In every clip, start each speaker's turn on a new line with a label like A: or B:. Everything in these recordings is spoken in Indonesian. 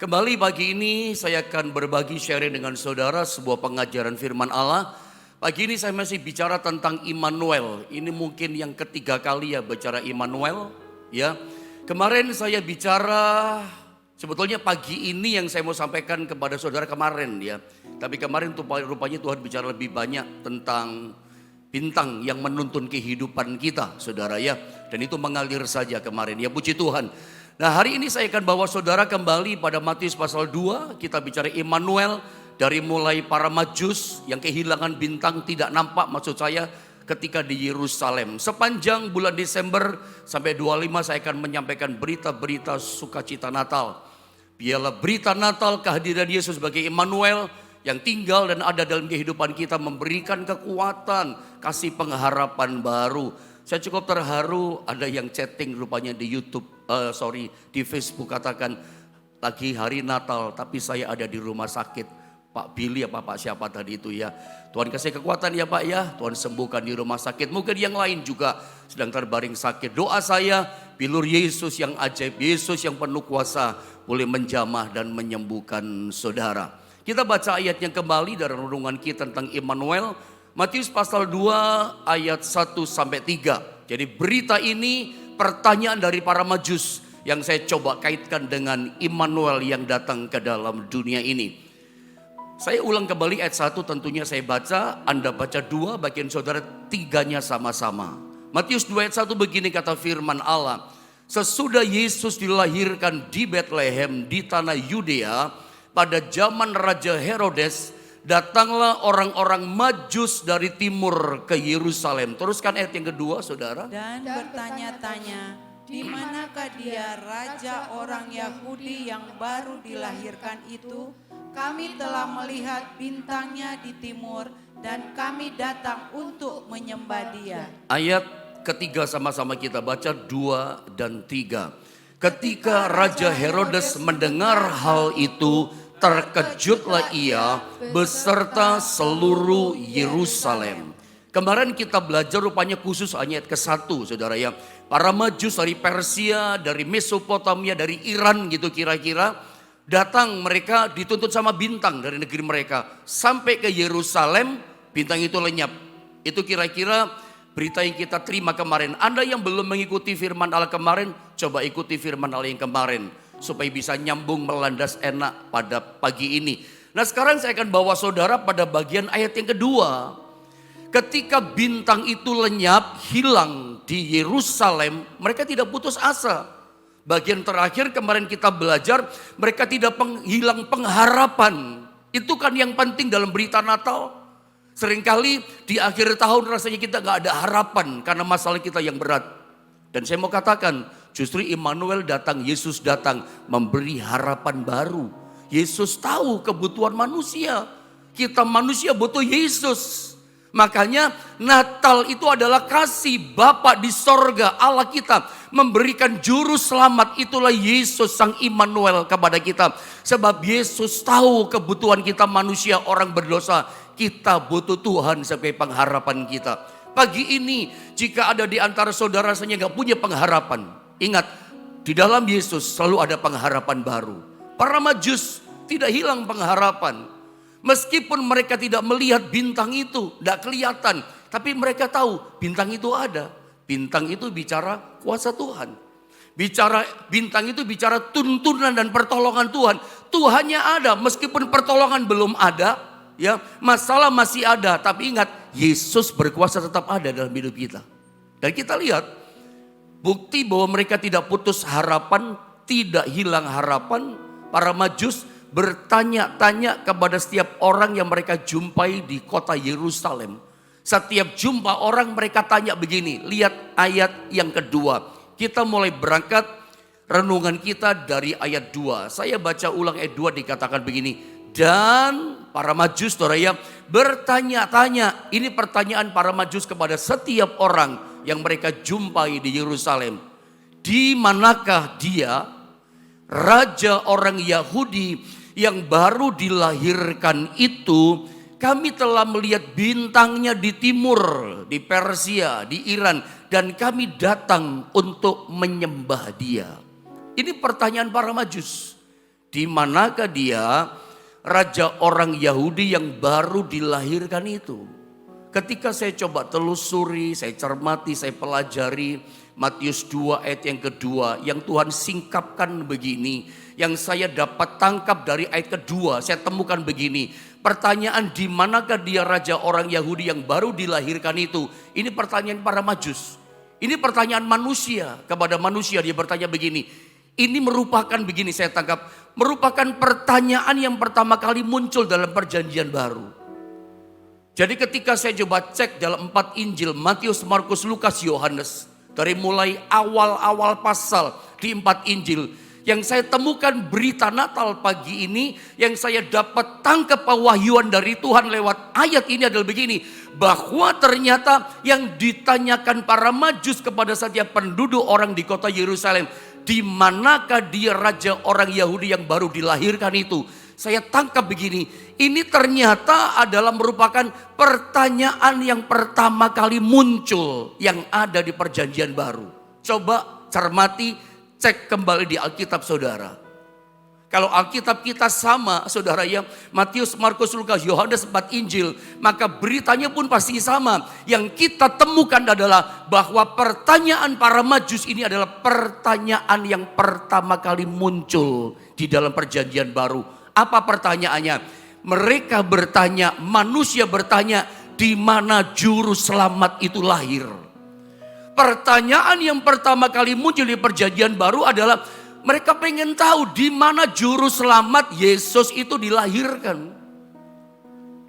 A: Kembali pagi ini saya akan berbagi sharing dengan saudara sebuah pengajaran firman Allah. Pagi ini saya masih bicara tentang Immanuel. Ini mungkin yang ketiga kali ya bicara Immanuel. Ya, kemarin saya bicara sebetulnya pagi ini yang saya mau sampaikan kepada saudara kemarin ya. Tapi kemarin rupanya Tuhan bicara lebih banyak tentang bintang yang menuntun kehidupan kita, saudara ya. Dan itu mengalir saja kemarin ya, puji Tuhan. Nah, hari ini saya akan bawa saudara kembali pada Matius pasal 2. Kita bicara Immanuel, dari mulai para majus yang kehilangan bintang tidak nampak, maksud saya ketika di Yerusalem. Sepanjang bulan Desember sampai 25 saya akan menyampaikan berita-berita sukacita Natal. Biarlah berita Natal, kehadiran Yesus sebagai Immanuel yang tinggal dan ada dalam kehidupan kita memberikan kekuatan, kasih pengharapan baru. Saya cukup terharu, ada yang chatting rupanya di YouTube, di Facebook, katakan lagi hari Natal tapi saya ada di rumah sakit. Pak Billy apa Pak siapa tadi itu ya. Tuhan kasih kekuatan ya Pak ya, Tuhan sembuhkan di rumah sakit. Mungkin yang lain juga sedang terbaring sakit. Doa saya, bilur Yesus yang ajaib, Yesus yang penuh kuasa boleh menjamah dan menyembuhkan saudara. Kita baca ayatnya kembali dari renungan kita tentang Immanuel. Matius pasal 2 ayat 1 sampai 3. Jadi berita ini pertanyaan dari para majus yang saya coba kaitkan dengan Immanuel yang datang ke dalam dunia ini. Saya ulang kembali ayat 1, tentunya saya baca, Anda baca 2, bagian saudara 3-nya sama-sama. Matius 2 ayat 1 begini kata firman Allah. Sesudah Yesus dilahirkan di Bethlehem di tanah Yudea pada zaman Raja Herodes, datanglah orang-orang majus dari timur ke Yerusalem. Teruskan ayat yang kedua, saudara.
B: Dan bertanya-tanya, di manakah dia raja orang Yahudi yang baru dilahirkan itu? Kami telah melihat bintangnya di timur dan kami datang untuk menyembah dia.
A: Ayat ketiga sama-sama kita baca 2 dan 3. Ketika Raja Herodes mendengar hal itu, terkejutlah ia beserta seluruh Yerusalem. Kemarin kita belajar rupanya khusus ayat ke-1, saudara ya. Para majus dari Persia, dari Mesopotamia, dari Iran gitu kira-kira. Datang mereka dituntut sama bintang dari negeri mereka. Sampai ke Yerusalem, bintang itu lenyap. Itu kira-kira berita yang kita terima kemarin. Anda yang belum mengikuti firman Allah kemarin, coba ikuti firman Allah yang kemarin. Supaya bisa nyambung melandas enak pada pagi ini. Nah, sekarang saya akan bawa saudara pada bagian ayat yang kedua. Ketika bintang itu lenyap, hilang di Yerusalem, mereka tidak putus asa. Bagian terakhir kemarin kita belajar, mereka tidak hilang pengharapan. Itu kan yang penting dalam berita Natal. Seringkali di akhir tahun rasanya kita gak ada harapan karena masalah kita yang berat. Dan saya mau katakan, justru Immanuel datang, Yesus datang memberi harapan baru. Yesus tahu kebutuhan manusia. Kita manusia butuh Yesus. Makanya Natal itu adalah kasih Bapa di sorga, Allah kita memberikan juru selamat, itulah Yesus sang Immanuel kepada kita. Sebab Yesus tahu kebutuhan kita manusia orang berdosa, kita butuh Tuhan sebagai pengharapan kita. Pagi ini jika ada di antara saudara rasanya gak punya pengharapan, ingat di dalam Yesus selalu ada pengharapan baru. Para majus tidak hilang pengharapan. Meskipun mereka tidak melihat bintang itu, tidak kelihatan. Tapi mereka tahu bintang itu ada. Bintang itu bicara kuasa Tuhan. Bintang itu bicara tuntunan dan pertolongan Tuhan. Tuhannya ada meskipun pertolongan belum ada. Ya, masalah masih ada. Tapi ingat, Yesus berkuasa tetap ada dalam hidup kita. Dan kita lihat bukti bahwa mereka tidak putus harapan, tidak hilang harapan. Para majus bertanya-tanya kepada setiap orang yang mereka jumpai di kota Yerusalem. Setiap jumpa orang mereka tanya begini, lihat ayat yang kedua. Kita mulai berangkat renungan kita dari ayat 2. Saya baca ulang ayat 2 dikatakan begini. Dan para majus, saudara ya, bertanya-tanya. Ini pertanyaan para majus kepada setiap orang yang mereka jumpai di Yerusalem. Di manakah dia, raja orang Yahudi yang baru dilahirkan itu? Kami telah melihat bintangnya di timur, di Persia, di Iran, dan kami datang untuk menyembah dia. Ini pertanyaan para majus. di manakah dia raja orang Yahudi yang baru dilahirkan itu. Ketika saya coba telusuri, saya cermati, saya pelajari Matius 2 ayat yang kedua, yang Tuhan singkapkan begini, yang saya dapat tangkap dari ayat kedua, saya temukan begini. Pertanyaan di manakah dia raja orang Yahudi yang baru dilahirkan itu? Ini pertanyaan para Majus. Ini pertanyaan manusia kepada manusia, dia bertanya begini. Ini merupakan begini saya tangkap, merupakan pertanyaan yang pertama kali muncul dalam perjanjian baru. Jadi ketika saya coba cek dalam 4 Injil, Matius, Markus, Lukas, Yohanes, dari mulai awal-awal pasal di 4 Injil, yang saya temukan berita Natal pagi ini, yang saya dapat tangkap pewahyuan dari Tuhan lewat ayat ini adalah begini, bahwa ternyata yang ditanyakan para Majus kepada setiap penduduk orang di kota Yerusalem, di manakah dia raja orang Yahudi yang baru dilahirkan itu? Saya tangkap begini, ini ternyata adalah merupakan pertanyaan yang pertama kali muncul yang ada di perjanjian baru. Coba cermati, cek kembali di Alkitab saudara. Kalau Alkitab kita sama saudara ya, Matius, Markus, Lukas, Yohanes, 4 Injil, maka beritanya pun pasti sama. Yang kita temukan adalah bahwa pertanyaan para Majus ini adalah pertanyaan yang pertama kali muncul di dalam perjanjian baru. Apa pertanyaannya? Mereka bertanya, manusia bertanya, di mana juru selamat itu lahir? Pertanyaan yang pertama kali muncul di perjanjian baru adalah mereka pengen tahu di mana juru selamat Yesus itu dilahirkan.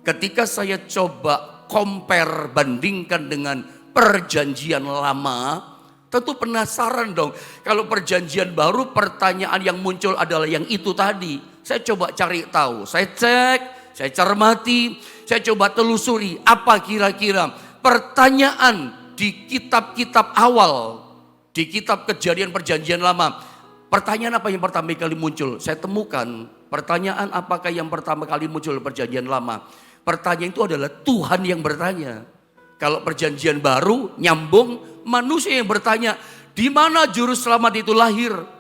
A: Ketika saya coba compare, bandingkan dengan perjanjian lama, tentu penasaran dong. Kalau perjanjian baru pertanyaan yang muncul adalah yang itu tadi. Saya coba cari tahu, saya cek, saya cermati, saya coba telusuri apa kira-kira pertanyaan di kitab-kitab awal, di kitab Kejadian Perjanjian Lama. Pertanyaan apa yang pertama kali muncul? Saya temukan pertanyaan apakah yang pertama kali muncul di Perjanjian Lama. Pertanyaan itu adalah Tuhan yang bertanya. Kalau Perjanjian Baru nyambung, manusia yang bertanya, di mana juru selamat itu lahir?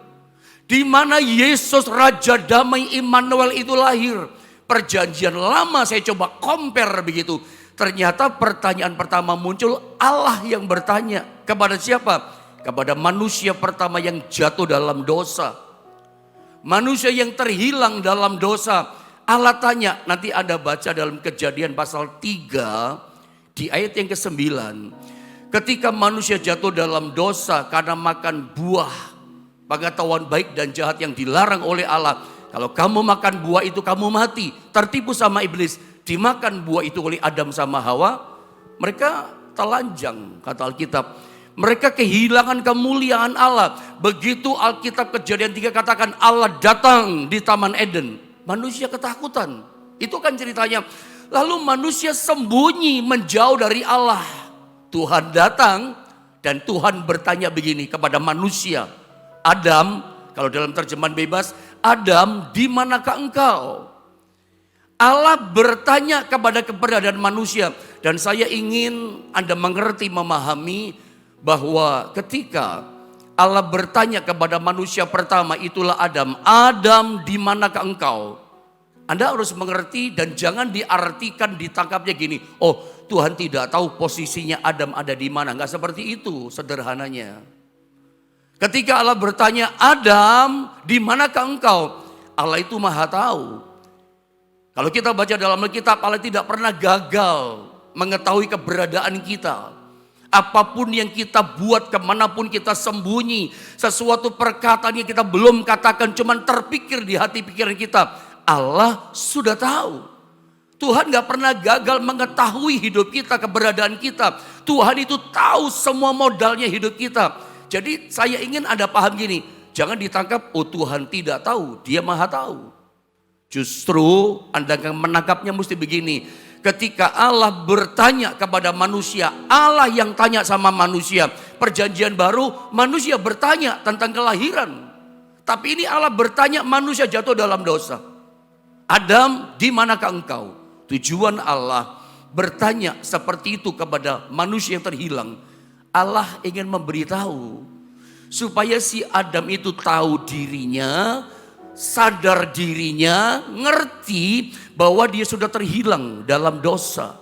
A: Di mana Yesus Raja Damai Immanuel itu lahir? Perjanjian Lama saya coba compare begitu. Ternyata pertanyaan pertama muncul, Allah yang bertanya. Kepada siapa? Kepada manusia pertama yang jatuh dalam dosa. Manusia yang terhilang dalam dosa. Allah tanya, nanti Anda baca dalam Kejadian pasal 3 di ayat yang ke-9. Ketika manusia jatuh dalam dosa karena makan buah pengetahuan baik dan jahat yang dilarang oleh Allah. Kalau kamu makan buah itu kamu mati. Tertipu sama iblis. Dimakan buah itu oleh Adam sama Hawa. Mereka telanjang kata Alkitab. Mereka kehilangan kemuliaan Allah. Begitu Alkitab Kejadian 3 katakan Allah datang di Taman Eden. Manusia ketakutan. Itu kan ceritanya. Lalu manusia sembunyi menjauh dari Allah. Tuhan datang dan Tuhan bertanya begini kepada manusia. Adam, kalau dalam terjemahan bebas, Adam, di manakah engkau? Allah bertanya kepada keberadaan manusia. Dan saya ingin Anda mengerti, memahami bahwa ketika Allah bertanya kepada manusia pertama, itulah Adam. Adam, di manakah engkau? Anda harus mengerti dan jangan diartikan, ditangkapnya gini. Oh, Tuhan tidak tahu posisinya Adam ada di mana. Enggak seperti itu sederhananya. Ketika Allah bertanya, Adam, di manakah engkau? Allah itu maha tahu. Kalau kita baca dalam Alkitab, Allah tidak pernah gagal mengetahui keberadaan kita. Apapun yang kita buat, kemanapun kita sembunyi, sesuatu perkataan yang kita belum katakan, cuman terpikir di hati pikiran kita, Allah sudah tahu. Tuhan gak pernah gagal mengetahui hidup kita, keberadaan kita. Tuhan itu tahu semua modalnya hidup kita. Jadi saya ingin Anda paham gini, jangan ditangkap, oh Tuhan tidak tahu, Dia maha tahu. Justru Anda menangkapnya mesti begini, ketika Allah bertanya kepada manusia, Allah yang tanya sama manusia. Perjanjian baru, manusia bertanya tentang kelahiran. Tapi ini Allah bertanya, manusia jatuh dalam dosa. Adam, di manakah engkau? Tujuan Allah bertanya seperti itu kepada manusia yang terhilang. Allah ingin memberitahu supaya si Adam itu tahu dirinya sadar dirinya, ngerti bahwa dia sudah terhilang dalam dosa.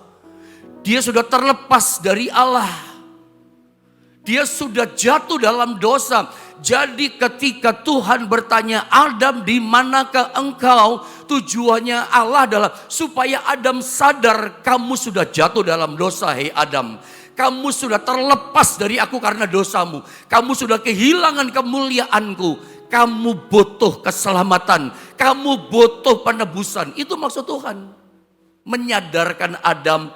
A: Dia sudah terlepas dari Allah. Dia sudah jatuh dalam dosa. Jadi ketika Tuhan bertanya, Adam di manakah engkau? Tujuannya Allah adalah supaya Adam sadar kamu sudah jatuh dalam dosa, hei Adam. Kamu sudah terlepas dari aku karena dosamu. Kamu sudah kehilangan kemuliaanku. Kamu butuh keselamatan. Kamu butuh penebusan. Itu maksud Tuhan. Menyadarkan Adam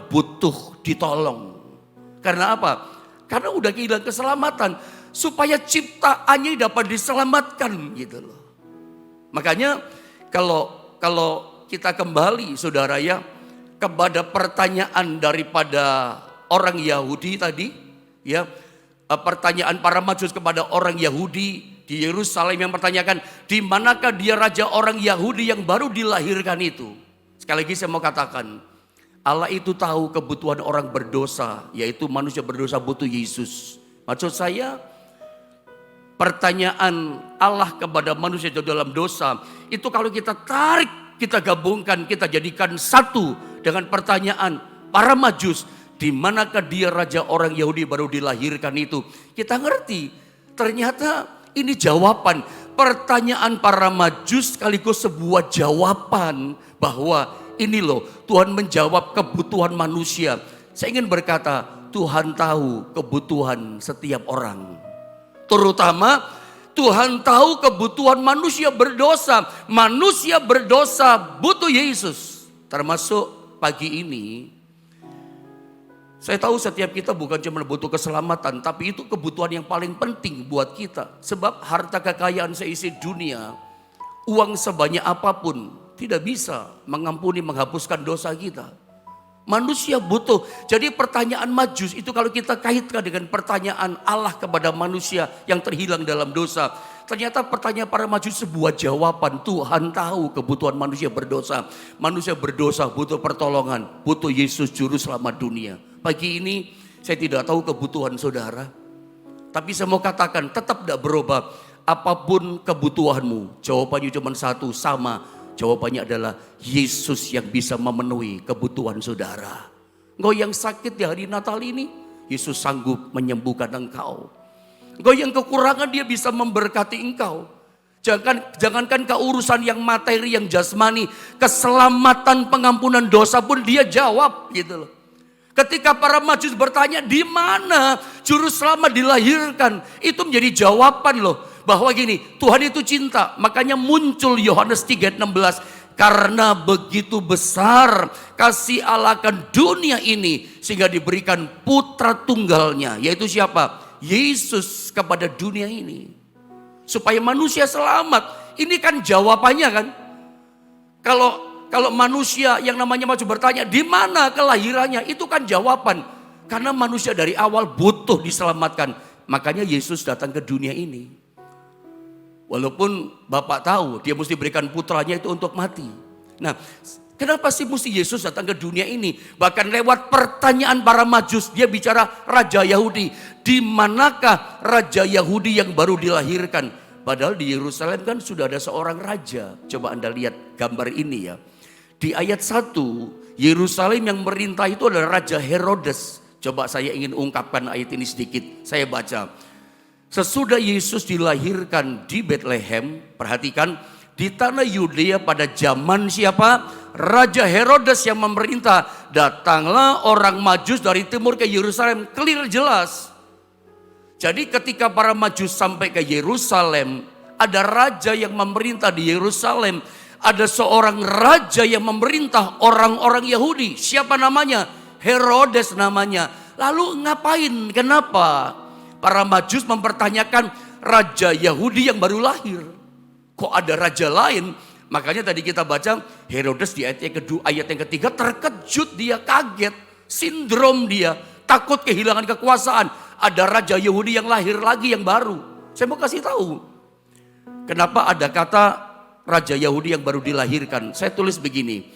A: butuh ditolong. Karena apa? Karena udah kehilangan keselamatan. Supaya ciptaannya dapat diselamatkan gitu loh. Makanya kalau kita kembali saudara ya, kepada pertanyaan daripada orang Yahudi tadi, ya, pertanyaan para Majus kepada orang Yahudi di Yerusalem yang pertanyakan, di manakah dia raja orang Yahudi yang baru dilahirkan itu? Sekali lagi saya mau katakan, Allah itu tahu kebutuhan orang berdosa, yaitu manusia berdosa butuh Yesus. Maksud saya, pertanyaan Allah kepada manusia dalam dosa itu kalau kita tarik, kita gabungkan, kita jadikan satu dengan pertanyaan para Majus, di manakah dia raja orang Yahudi baru dilahirkan itu? Kita ngerti, ternyata ini jawaban. Pertanyaan para Majus sekaligus sebuah jawaban bahwa ini loh Tuhan menjawab kebutuhan manusia. Saya ingin berkata, Tuhan tahu kebutuhan setiap orang. Terutama Tuhan tahu kebutuhan manusia berdosa. Manusia berdosa butuh Yesus. Termasuk pagi ini, saya tahu setiap kita bukan cuma butuh keselamatan, tapi itu kebutuhan yang paling penting buat kita. Sebab harta kekayaan seisi dunia, uang sebanyak apapun tidak bisa mengampuni, menghapuskan dosa kita. Manusia butuh. Jadi pertanyaan Majus itu kalau kita kaitkan dengan pertanyaan Allah kepada manusia yang terhilang dalam dosa. Ternyata pertanyaan para Majus sebuah jawaban. Tuhan tahu kebutuhan manusia berdosa. Manusia berdosa butuh pertolongan. Butuh Yesus juru selamat dunia. Pagi ini saya tidak tahu kebutuhan saudara. Tapi saya mau katakan tetap tidak berubah. Apapun kebutuhanmu, jawabannya cuma satu, sama. Jawabannya adalah Yesus yang bisa memenuhi kebutuhan saudara. Engkau yang sakit di hari Natal ini, Yesus sanggup menyembuhkan engkau. Engkau yang kekurangan, dia bisa memberkati engkau. Jangankan keurusan yang materi, yang jasmani, keselamatan pengampunan dosa pun dia jawab gitu loh. Ketika para Majus bertanya di mana juru selamat dilahirkan, itu menjadi jawaban loh. Bahwa gini, Tuhan itu cinta. Makanya muncul Yohanes 3:16. Karena begitu besar kasih Allah akan dunia ini, sehingga diberikan putra tunggalnya. Yaitu siapa? Yesus kepada dunia ini. Supaya manusia selamat. Ini kan jawabannya kan. Kalau manusia yang namanya Majus bertanya, di mana kelahirannya? Itu kan jawaban. Karena manusia dari awal butuh diselamatkan. Makanya Yesus datang ke dunia ini. Walaupun Bapak tahu dia mesti berikan putranya itu untuk mati. Nah, kenapa sih mesti Yesus datang ke dunia ini? Bahkan lewat pertanyaan para Majus dia bicara Raja Yahudi. Di manakah Raja Yahudi yang baru dilahirkan? Padahal di Yerusalem kan sudah ada seorang raja. Coba Anda lihat gambar ini ya. Di ayat 1, Yerusalem yang merintah itu adalah Raja Herodes. Coba saya ingin ungkapkan ayat ini sedikit. Saya baca. Sesudah Yesus dilahirkan di Bethlehem, perhatikan, di tanah Yudea pada zaman siapa? Raja Herodes yang memerintah. Datanglah orang Majus dari timur ke Yerusalem, clear jelas. Jadi ketika para Majus sampai ke Yerusalem, ada raja yang memerintah di Yerusalem. Ada seorang raja yang memerintah orang-orang Yahudi. Siapa namanya? Herodes namanya. Lalu ngapain? Kenapa? Para Majus mempertanyakan raja Yahudi yang baru lahir. Kok ada raja lain? Makanya tadi kita baca Herodes di ayat yang kedua, ayat yang ketiga terkejut, dia kaget, sindrom dia, takut kehilangan kekuasaan. Ada raja Yahudi yang lahir lagi yang baru. Saya mau kasih tahu. Kenapa ada kata raja Yahudi yang baru dilahirkan? Saya tulis begini.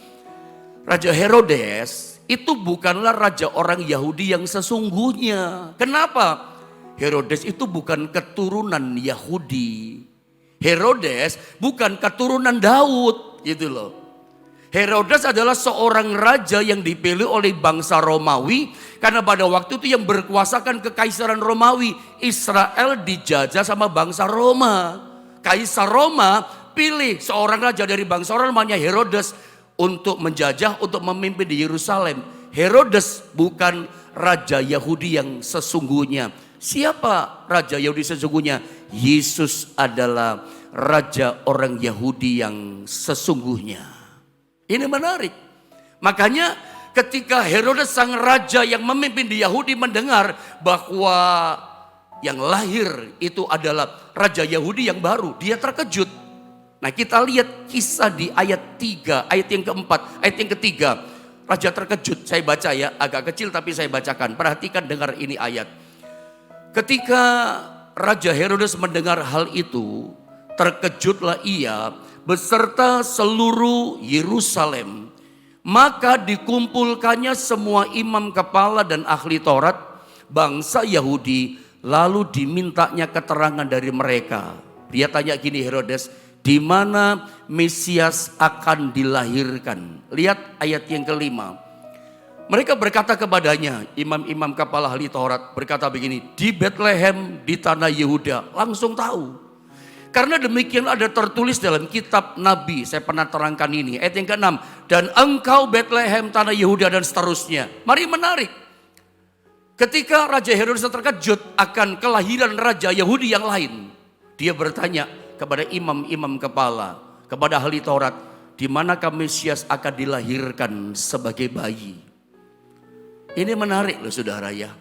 A: Raja Herodes itu bukanlah raja orang Yahudi yang sesungguhnya. Kenapa? Herodes itu bukan keturunan Yahudi. Herodes bukan keturunan Daud gitu loh. Herodes adalah seorang raja yang dipilih oleh bangsa Romawi karena pada waktu itu yang berkuasa kan kekaisaran Romawi. Israel dijajah sama bangsa Roma. Kaisar Roma pilih seorang raja dari bangsa Roma namanya Herodes untuk menjajah, untuk memimpin di Yerusalem. Herodes bukan raja Yahudi yang sesungguhnya. Siapa raja Yahudi sesungguhnya? Yesus adalah raja orang Yahudi yang sesungguhnya. Ini menarik. Makanya ketika Herodes sang raja yang memimpin di Yahudi mendengar bahwa yang lahir itu adalah raja Yahudi yang baru, dia terkejut. Nah, kita lihat kisah di ayat 3, ayat yang keempat, ayat yang ketiga. Raja terkejut, saya baca ya, agak kecil tapi saya bacakan. Perhatikan, dengar ini ayat. Ketika Raja Herodes mendengar hal itu, terkejutlah ia beserta seluruh Yerusalem. Maka dikumpulkannya semua imam kepala dan ahli Taurat bangsa Yahudi, lalu dimintanya keterangan dari mereka. Dia tanya gini Herodes, di mana Mesias akan dilahirkan? Lihat ayat yang kelima. Mereka berkata kepadanya, imam-imam kepala ahli Taurat berkata begini, di Bethlehem di tanah Yehuda. Langsung tahu. Karena demikian ada tertulis dalam kitab Nabi, saya pernah terangkan ini, ayat yang ke-6. Dan engkau Bethlehem tanah Yehuda dan seterusnya. Mari menarik. Ketika Raja Herodes terkejut akan kelahiran Raja Yahudi yang lain. Dia bertanya kepada imam-imam kepala, kepada ahli Taurat, di manakah Mesias akan dilahirkan sebagai bayi? Ini menarik loh saudara ya.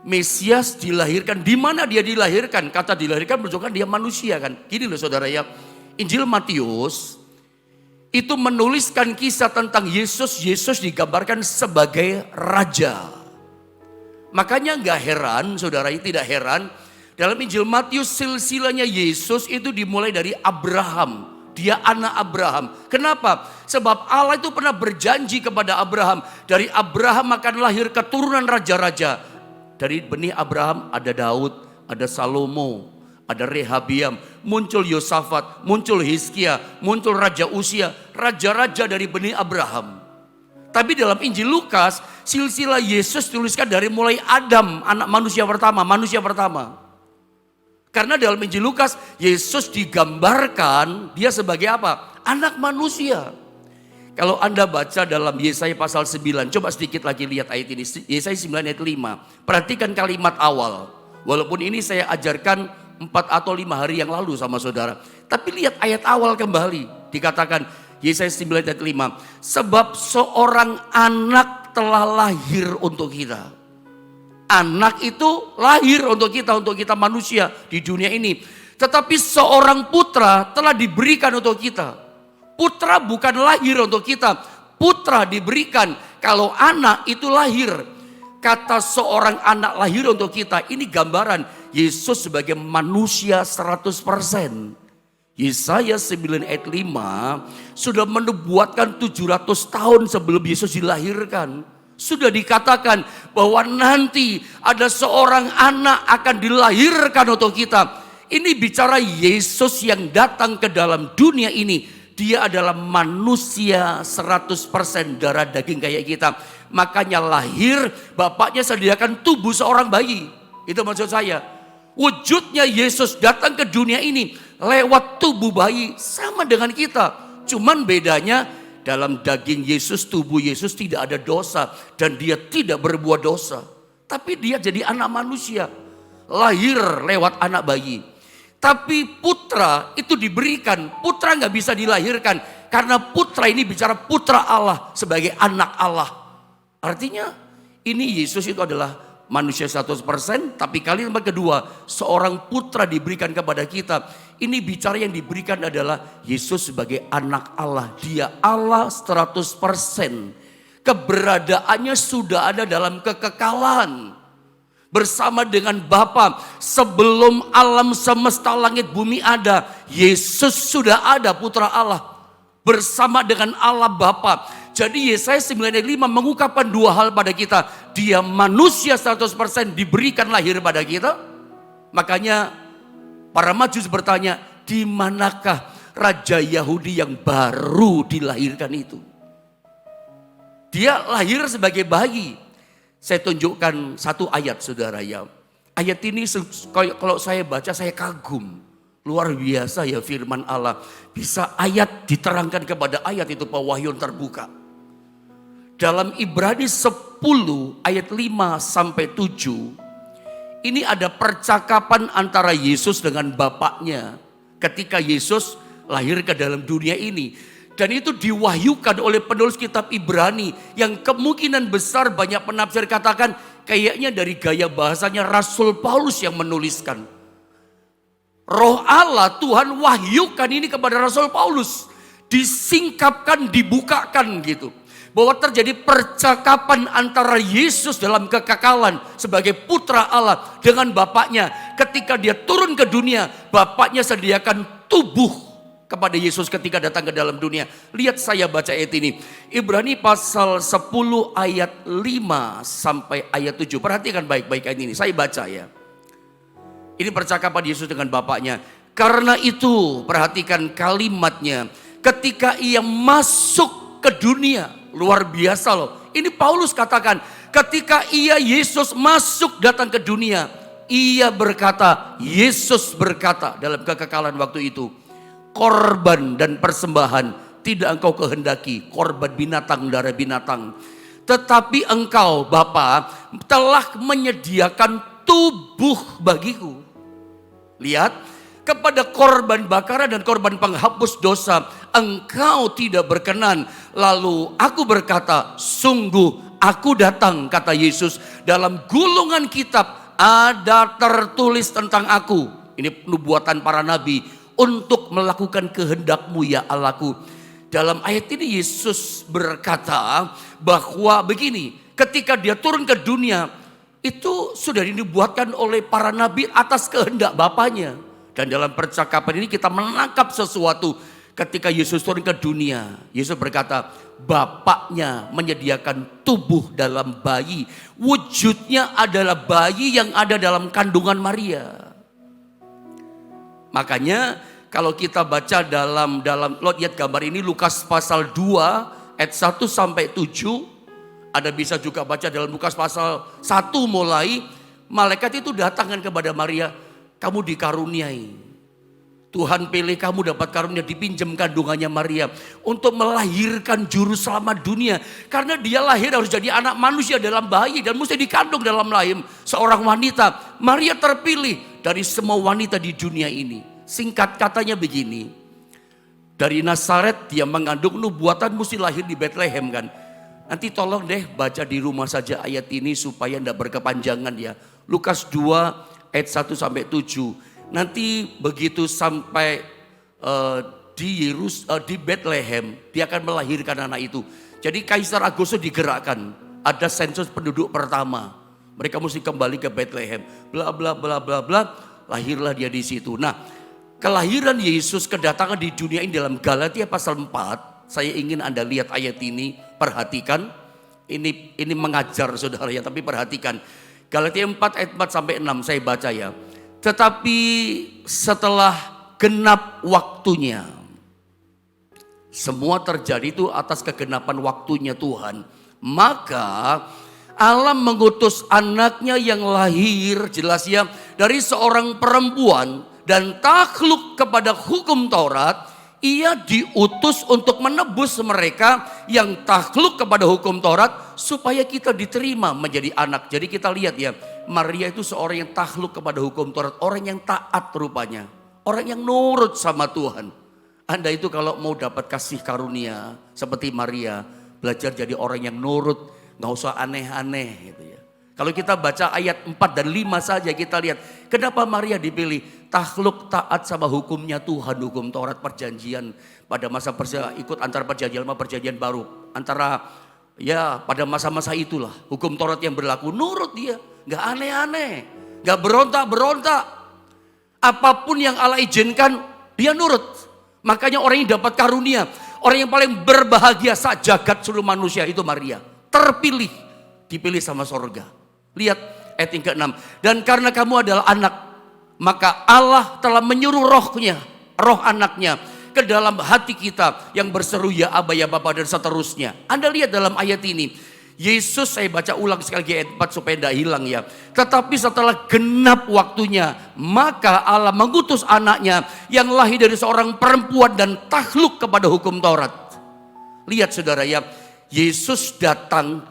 A: Mesias dilahirkan, di mana dia dilahirkan? Kata dilahirkan menunjukkan dia manusia kan. Gini loh saudara ya, Injil Matius itu menuliskan kisah tentang Yesus. Yesus digambarkan sebagai raja. Makanya gak heran saudara, tidak heran. Dalam Injil Matius silsilahnya Yesus itu dimulai dari Abraham. Dia anak Abraham. Kenapa? Sebab Allah itu pernah berjanji kepada Abraham. Dari Abraham akan lahir keturunan raja-raja. Dari benih Abraham ada Daud, ada Salomo, ada Rehabiam, muncul Yosafat, muncul Hizkia, muncul Raja Usia, raja-raja dari benih Abraham. Tapi dalam Injil Lukas, silsilah Yesus tuliskan dari mulai Adam, anak manusia pertama. Karena dalam Injil Lukas, Yesus digambarkan dia sebagai apa? Anak manusia. Kalau Anda baca dalam Yesaya pasal 9, coba sedikit lagi lihat ayat ini. Yesaya 9 ayat 5. Perhatikan kalimat awal. Walaupun ini saya ajarkan 4 atau 5 hari yang lalu sama saudara. Tapi lihat ayat awal kembali. Dikatakan Yesaya 9 ayat 5. Sebab seorang anak telah lahir untuk kita. Anak itu lahir untuk kita manusia di dunia ini. Tetapi seorang putra telah diberikan untuk kita. Putra bukan lahir untuk kita, putra diberikan. Kalau anak itu lahir, kata seorang anak lahir untuk kita, ini gambaran Yesus sebagai manusia 100%. Yesaya 9 ayat 5 sudah menubuatkan 700 tahun sebelum Yesus dilahirkan. Sudah dikatakan bahwa nanti ada seorang anak akan dilahirkan untuk kita. Ini bicara Yesus yang datang ke dalam dunia ini. Dia adalah manusia 100% darah daging kayak kita. Makanya lahir, bapaknya sediakan tubuh seorang bayi. Itu maksud saya. Wujudnya Yesus datang ke dunia ini lewat tubuh bayi sama dengan kita. Cuman bedanya dalam daging Yesus, tubuh Yesus tidak ada dosa. Dan dia tidak berbuat dosa. Tapi dia jadi anak manusia. Lahir lewat anak bayi. Tapi putra itu diberikan, putra nggak bisa dilahirkan. Karena putra ini bicara putra Allah sebagai anak Allah. Artinya ini Yesus itu adalah manusia 100%. Tapi kalimat kedua, seorang putra diberikan kepada kita. Ini bicara yang diberikan adalah Yesus sebagai anak Allah. Dia Allah 100%. Keberadaannya sudah ada dalam kekekalan. Bersama dengan Bapa sebelum alam semesta langit bumi ada, Yesus sudah ada putra Allah bersama dengan Allah Bapa. Jadi Yesaya 9 ayat 5 mengungkapkan dua hal pada kita. Dia manusia 100% diberikan lahir pada kita. Makanya para Majus bertanya, di manakah Raja Yahudi yang baru dilahirkan itu? Dia lahir sebagai bayi. Saya tunjukkan satu ayat saudara ya. Ayat ini kalau saya baca saya kagum. Luar biasa ya firman Allah. Bisa ayat diterangkan kepada ayat itu pewahyuan terbuka. Dalam Ibrani 10 ayat 5 sampai 7. Ini ada percakapan antara Yesus dengan Bapaknya. Ketika Yesus lahir ke dalam dunia ini. Dan itu diwahyukan oleh penulis kitab Ibrani. Yang kemungkinan besar banyak penafsir katakan kayaknya dari gaya bahasanya Rasul Paulus yang menuliskan. Roh Allah Tuhan wahyukan ini kepada Rasul Paulus. Disingkapkan, dibukakan gitu. Bahwa terjadi percakapan antara Yesus dalam kekekalan sebagai putra Allah dengan Bapaknya. Ketika dia turun ke dunia, Bapaknya sediakan tubuh kepada Yesus ketika datang ke dalam dunia. Lihat saya baca ayat ini. Ibrani pasal 10 ayat 5 sampai ayat 7. Perhatikan baik-baik ayat ini. Saya baca ya. Ini percakapan Yesus dengan Bapaknya. Karena itu perhatikan kalimatnya. Ketika ia masuk ke dunia. Luar biasa loh. Ini Paulus katakan. Ketika ia Yesus masuk datang ke dunia. Ia berkata, Yesus berkata dalam kekekalan waktu itu. Korban dan persembahan tidak engkau kehendaki, korban binatang, darah binatang. Tetapi engkau Bapa telah menyediakan tubuh bagiku. Lihat, kepada korban bakaran dan korban penghapus dosa engkau tidak berkenan. Lalu aku berkata, sungguh aku datang, kata Yesus, dalam gulungan kitab ada tertulis tentang aku. Ini nubuatan para nabi. Untuk melakukan kehendakmu ya Allahku. Dalam ayat ini Yesus berkata bahwa begini. Ketika dia turun ke dunia. Itu sudah dinubuatkan oleh para nabi atas kehendak Bapaknya. Dan dalam percakapan ini kita menangkap sesuatu. Ketika Yesus turun ke dunia. Yesus berkata Bapaknya menyediakan tubuh dalam bayi. Wujudnya adalah bayi yang ada dalam kandungan Maria. Makanya kalau kita baca dalam lihat gambar ini Lukas pasal 2 ayat 1 sampai 7. Ada bisa juga baca dalam Lukas pasal 1 mulai. Malaikat itu datangkan kepada Maria. Kamu dikaruniai. Tuhan pilih kamu dapat karunia, dipinjam kandungannya Maria. Untuk melahirkan juru selamat dunia. Karena dia lahir harus jadi anak manusia dalam bayi. Dan mesti dikandung dalam rahim seorang wanita. Maria terpilih dari semua wanita di dunia ini. Singkat katanya begini. Dari Nazaret dia mengandung nubuatan mesti lahir di Bethlehem kan. Nanti tolong deh baca di rumah saja ayat ini supaya tidak berkepanjangan ya. Lukas 2 ayat 1 sampai 7. Nanti begitu sampai di Bethlehem dia akan melahirkan anak itu. Jadi Kaisar Agustus digerakkan. Ada sensus penduduk pertama. Mereka mesti kembali ke Bethlehem. Bla bla bla bla bla. Lahirlah dia di situ. Nah, kelahiran Yesus kedatangan di dunia ini dalam Galatia pasal 4. Saya ingin Anda lihat ayat ini, perhatikan. Ini mengajar saudara ya, tapi perhatikan. Galatia 4 ayat 4 sampai 6 saya baca ya. Tetapi setelah genap waktunya. Semua terjadi itu atas kegenapan waktunya Tuhan. Maka Allah mengutus anaknya yang lahir, jelas ya, dari seorang perempuan dan takluk kepada hukum Taurat. Ia diutus untuk menebus mereka yang takluk kepada hukum Taurat supaya kita diterima menjadi anak. Jadi kita lihat ya, Maria itu seorang yang takluk kepada hukum Taurat, orang yang taat rupanya, orang yang nurut sama Tuhan. Anda itu kalau mau dapat kasih karunia seperti Maria, belajar jadi orang yang nurut, nggak usah aneh-aneh gitu ya. Kalau kita baca ayat 4 dan 5 saja kita lihat. Kenapa Maria dipilih? Takluk taat sama hukumnya Tuhan. Hukum Taurat perjanjian. Pada masa ikut antara perjanjian lama perjanjian baru. Antara ya pada masa-masa itulah. Hukum Taurat yang berlaku. Nurut dia. Gak aneh-aneh. Gak berontak-berontak. Apapun yang Allah izinkan dia nurut. Makanya orang yang dapat karunia. Orang yang paling berbahagia saat jagat seluruh manusia itu Maria. Terpilih. Dipilih sama sorga. Lihat ayat yang ke-6. Dan karena kamu adalah anak, maka Allah telah menyuruh rohnya. roh anaknya ke dalam hati kita yang berseru ya Aba ya Bapa dan seterusnya. Anda lihat dalam ayat ini, Yesus, saya baca ulang sekali lagi ayat 4 supaya tidak hilang ya. Tetapi setelah genap waktunya, maka Allah mengutus anaknya yang lahir dari seorang perempuan dan takluk kepada hukum Taurat. Lihat saudara ya, Yesus datang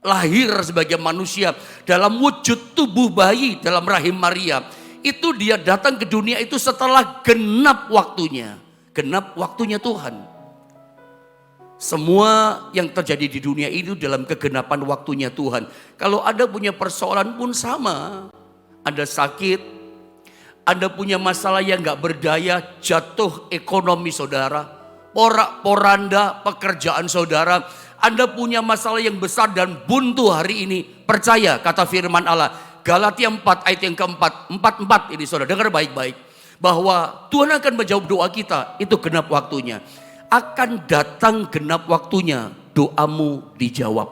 A: lahir sebagai manusia dalam wujud tubuh bayi dalam rahim Maria. Itu dia datang ke dunia itu setelah genap waktunya. Genap waktunya Tuhan. Semua yang terjadi di dunia itu dalam kegenapan waktunya Tuhan. Kalau Anda punya persoalan pun sama. Anda sakit, Anda punya masalah yang gak berdaya, jatuh ekonomi saudara, porak-poranda pekerjaan saudara, Anda punya masalah yang besar dan buntu hari ini. Percaya kata firman Allah, Galatia 4 ayat yang keempat, 4 ini saudara, dengar baik-baik. Bahwa Tuhan akan menjawab doa kita, itu genap waktunya. Akan datang genap waktunya, doamu dijawab.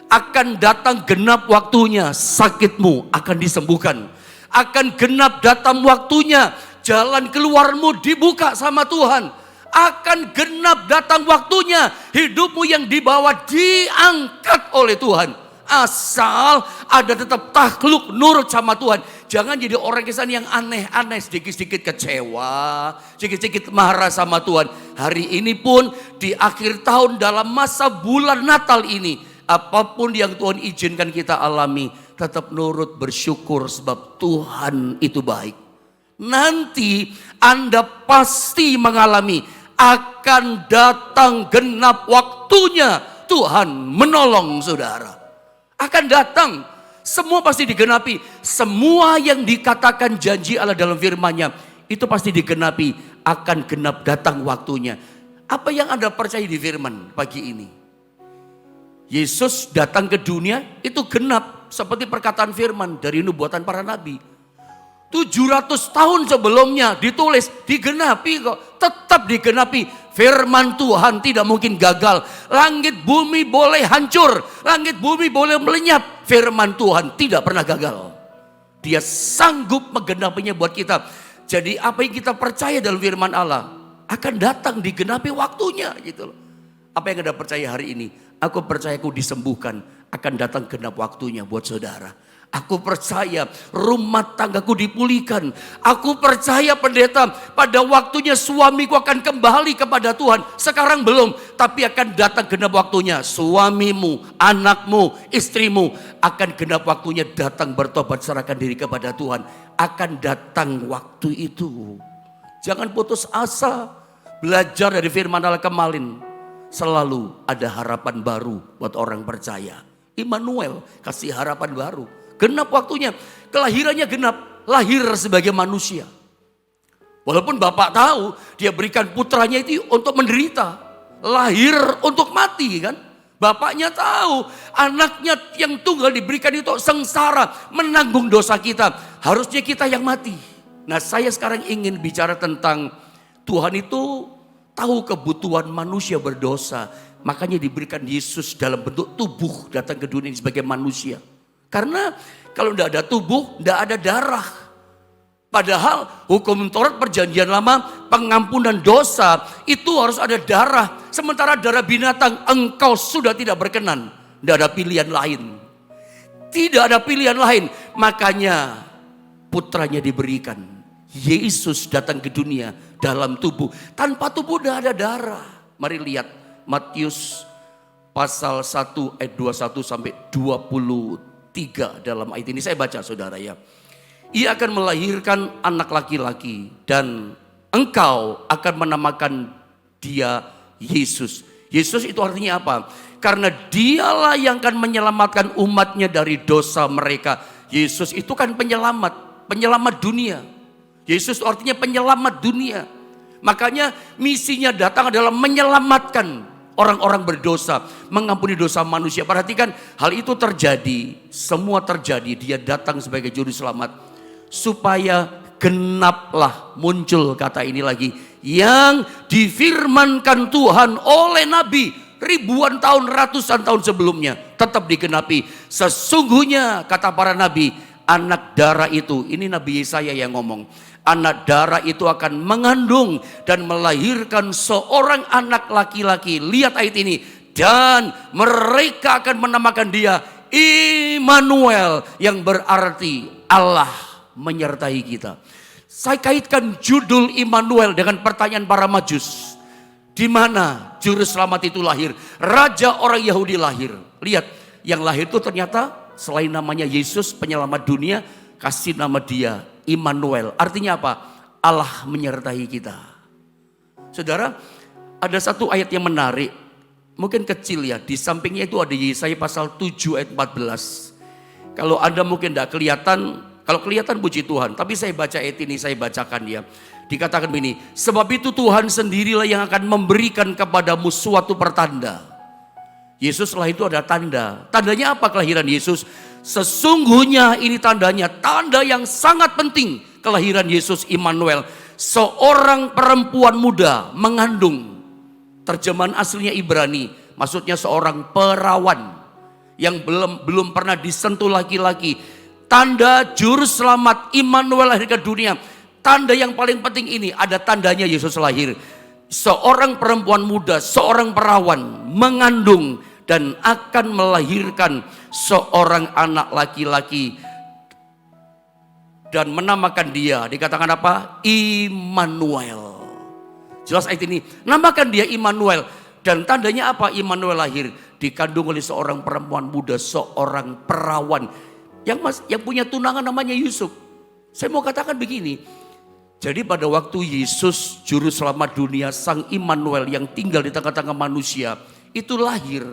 A: Akan datang genap waktunya, sakitmu akan disembuhkan. Akan genap datang waktunya, jalan keluarmu dibuka sama Tuhan. Akan genap datang waktunya, hidupmu yang dibawa diangkat oleh Tuhan. Asal ada tetap takluk nurut sama Tuhan. Jangan jadi orang kesan yang aneh-aneh, sedikit-sedikit kecewa, sedikit-sedikit marah sama Tuhan. Hari ini pun di akhir tahun dalam masa bulan Natal ini, apapun yang Tuhan izinkan kita alami, tetap nurut bersyukur sebab Tuhan itu baik. Nanti Anda pasti mengalami akan datang genap waktunya Tuhan menolong saudara. Akan datang, semua pasti digenapi. Semua yang dikatakan janji Allah dalam firman-Nya itu pasti digenapi, akan genap datang waktunya. Apa yang Anda percaya di firman pagi ini? Yesus datang ke dunia itu genap seperti perkataan firman dari nubuatan para nabi. 700 tahun sebelumnya ditulis, digenapi kok, tetap digenapi. Firman Tuhan tidak mungkin gagal. Langit bumi boleh hancur, langit bumi boleh melenyap, firman Tuhan tidak pernah gagal. Dia sanggup menggenapinya buat kita. Jadi apa yang kita percaya dalam firman Allah akan datang digenapi waktunya gitu loh. Apa yang Anda percaya hari ini? Aku percaya aku disembuhkan, akan datang genap waktunya buat saudara. Aku percaya rumah tanggaku dipulihkan. Aku percaya pendeta pada waktunya suamiku akan kembali kepada Tuhan. Sekarang belum, tapi akan datang genap waktunya. Suamimu, anakmu, istrimu akan genap waktunya datang bertobat serahkan diri kepada Tuhan. Akan datang waktu itu. Jangan putus asa. Belajar dari firman Allah kemarin. Selalu ada harapan baru buat orang percaya. Immanuel kasih harapan baru. Genap waktunya, kelahirannya genap, lahir sebagai manusia. Walaupun Bapak tahu dia berikan putranya itu untuk menderita, lahir untuk mati kan. Bapaknya tahu anaknya yang tunggal diberikan itu sengsara, menanggung dosa kita. Harusnya kita yang mati. Nah saya sekarang ingin bicara tentang Tuhan itu tahu kebutuhan manusia berdosa. Makanya diberikan Yesus dalam bentuk tubuh datang ke dunia ini sebagai manusia. Karena kalau tidak ada tubuh, tidak ada darah. Padahal hukum Taurat perjanjian lama, pengampunan dosa itu harus ada darah. Sementara darah binatang engkau sudah tidak berkenan. Tidak ada pilihan lain. Tidak ada pilihan lain. Makanya putranya diberikan. Yesus datang ke dunia dalam tubuh. Tanpa tubuh tidak ada darah. Mari lihat Matius pasal 1 ayat 21 sampai 23 dalam ayat ini. Saya baca saudara ya. Ia akan melahirkan anak laki-laki dan engkau akan menamakan dia Yesus. Yesus itu artinya apa? Karena dialah yang akan menyelamatkan umatnya dari dosa mereka. Yesus itu kan penyelamat, penyelamat dunia. Yesus itu artinya penyelamat dunia. Makanya misinya datang adalah menyelamatkan orang-orang berdosa, mengampuni dosa manusia. Perhatikan hal itu terjadi, semua terjadi. Dia datang sebagai juru selamat supaya genaplah, muncul kata ini lagi, yang difirmankan Tuhan oleh Nabi ribuan tahun, ratusan tahun sebelumnya, tetap digenapi. Sesungguhnya kata para Nabi, anak darah itu, ini Nabi Yesaya yang ngomong, anak darah itu akan mengandung dan melahirkan seorang anak laki-laki. Lihat ayat ini. Dan mereka akan menamakan dia Immanuel, yang berarti Allah menyertai kita. Saya kaitkan judul Immanuel dengan pertanyaan para Majus. Di mana juru selamat itu lahir? Raja orang Yahudi lahir. Lihat, yang lahir itu ternyata selain namanya Yesus penyelamat dunia, kasih nama dia Immanuel. Artinya apa? Allah menyertai kita. Saudara, ada satu ayat yang menarik. Mungkin kecil ya, di sampingnya itu ada Yesaya pasal 7 ayat 14. Kalau Anda mungkin tidak kelihatan, kalau kelihatan puji Tuhan. Tapi saya baca ayat ini, saya bacakan dia. Dikatakan begini, sebab itu Tuhan sendirilah yang akan memberikan kepadamu suatu pertanda. Yesus lah itu ada tanda. Tandanya apa kelahiran Yesus? Sesungguhnya ini tandanya, tanda yang sangat penting kelahiran Yesus Immanuel. Seorang perempuan muda mengandung. Terjemahan aslinya Ibrani, maksudnya seorang perawan yang belum pernah disentuh laki-laki. Tanda juru selamat Immanuel lahir ke dunia. Tanda yang paling penting ini, ada tandanya Yesus lahir. Seorang perempuan muda, seorang perawan mengandung dan akan melahirkan seorang anak laki-laki. Dan menamakan dia, dikatakan apa? Immanuel. Jelas ayat ini, namakan dia Immanuel. Dan tandanya apa Immanuel lahir? Dikandung oleh seorang perempuan muda, seorang perawan. Yang punya tunangan namanya Yusuf. Saya mau katakan begini. Jadi pada waktu Yesus juru selamat dunia, sang Immanuel yang tinggal di tengah-tengah manusia, itu lahir.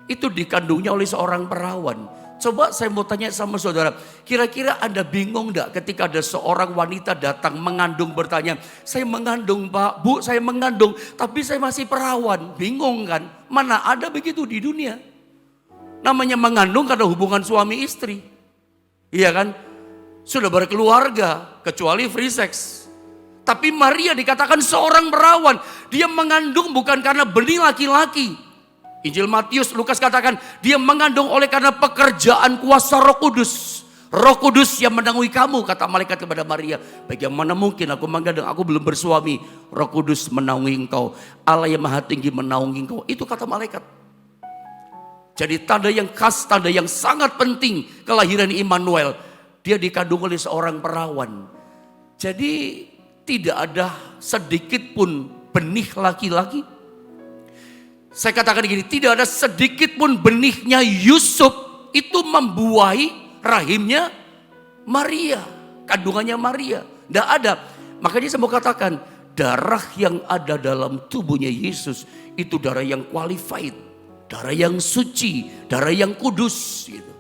A: Itu dikandungnya oleh seorang perawan. Coba saya mau tanya sama saudara, kira-kira Anda bingung enggak ketika ada seorang wanita datang mengandung bertanya, saya mengandung Pak, Bu saya mengandung, tapi saya masih perawan. Bingung kan? Mana ada begitu di dunia. Namanya mengandung karena hubungan suami istri. Iya kan? Sudah berkeluarga, kecuali free sex. Tapi Maria dikatakan seorang perawan. Dia mengandung bukan karena benih laki-laki. Injil Matius, Lukas katakan dia mengandung oleh karena pekerjaan kuasa Roh Kudus. Roh Kudus yang menaungi kamu, kata malaikat kepada Maria. Bagaimana mungkin aku mengandung, aku belum bersuami. Roh Kudus menaungi engkau. Allah yang maha tinggi menaungi engkau. Itu kata malaikat. Jadi tanda yang khas, tanda yang sangat penting kelahiran Immanuel. Dia dikandung oleh seorang perawan. Jadi tidak ada sedikit pun benih laki-laki. Saya katakan gini, tidak ada sedikit pun benihnya Yusuf itu membuahi rahimnya Maria, kandungannya Maria. Tidak ada. Makanya saya mau katakan, darah yang ada dalam tubuhnya Yesus itu darah yang qualified, darah yang suci, darah yang kudus. Gitu.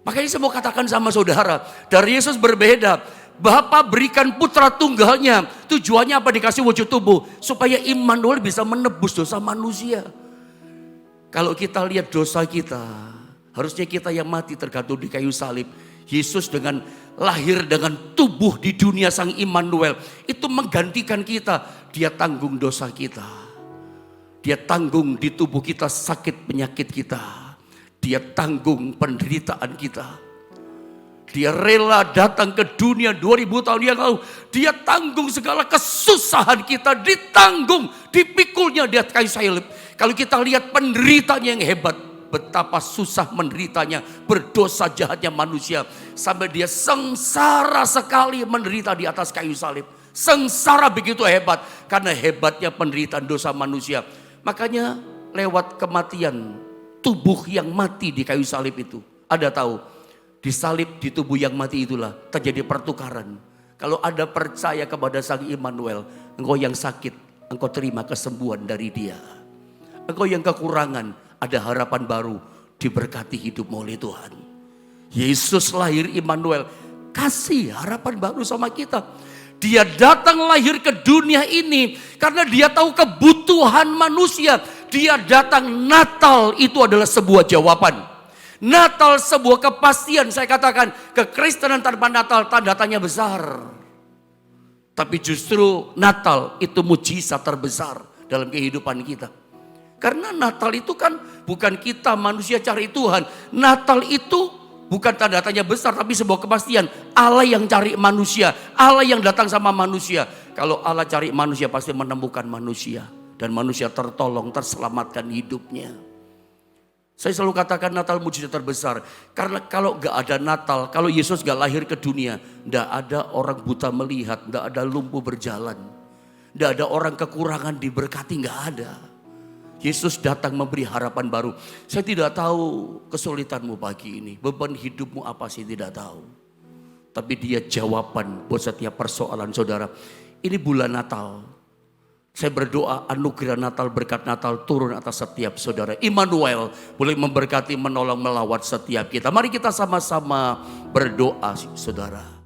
A: Makanya saya mau katakan sama saudara, darah Yesus berbeda. Bapa berikan putra tunggalnya. Tujuannya apa dikasih wujud tubuh? Supaya Immanuel bisa menebus dosa manusia. Kalau kita lihat dosa kita, harusnya kita yang mati tergantung di kayu salib. Yesus dengan lahir dengan tubuh di dunia sang Immanuel. Itu menggantikan kita. Dia tanggung dosa kita. Dia tanggung di tubuh kita sakit penyakit kita. Dia tanggung penderitaan kita. Dia rela datang ke dunia 2000 tahun yang lalu. Dia tanggung segala kesusahan kita. Ditanggung, dipikulnya di atas kayu salib. Kalau kita lihat penderitanya yang hebat. Betapa susah menderitanya, berdosa jahatnya manusia. Sampai dia sengsara sekali menderita di atas kayu salib. Sengsara begitu hebat. Karena hebatnya penderitaan dosa manusia. Makanya lewat kematian, tubuh yang mati di kayu salib itu. Ada tahu? Disalib di tubuh yang mati itulah terjadi pertukaran. Kalau Anda percaya kepada sang Immanuel, engkau yang sakit, engkau terima kesembuhan dari dia. Engkau yang kekurangan, ada harapan baru, diberkati hidupmu oleh Tuhan. Yesus lahir Immanuel, kasih harapan baru sama kita. Dia datang lahir ke dunia ini karena dia tahu kebutuhan manusia. Dia datang, Natal itu adalah sebuah jawaban. Natal sebuah kepastian. Saya katakan kekristenan tanpa Natal tanda tanya besar. Tapi justru Natal itu mujizat terbesar dalam kehidupan kita. Karena Natal itu kan bukan kita manusia cari Tuhan. Natal itu Bukan tanda tanya besar, tapi sebuah kepastian. Allah yang cari manusia, Allah yang datang sama manusia. Kalau Allah cari manusia pasti menemukan manusia. Dan manusia tertolong, terselamatkan hidupnya. Saya selalu katakan Natal mujizat terbesar. Karena kalau gak ada Natal, kalau Yesus gak lahir ke dunia, gak ada orang buta melihat, gak ada lumpuh berjalan. Gak ada orang kekurangan diberkati, gak ada. Yesus datang memberi harapan baru. Saya tidak tahu kesulitanmu pagi ini. Beban hidupmu apa sih, tidak tahu. Tapi dia jawaban buat setiap persoalan saudara. Ini bulan Natal. Saya berdoa anugerah Natal, berkat Natal turun atas setiap saudara. Immanuel boleh memberkati, menolong, melawat setiap kita. Mari kita sama-sama berdoa saudara.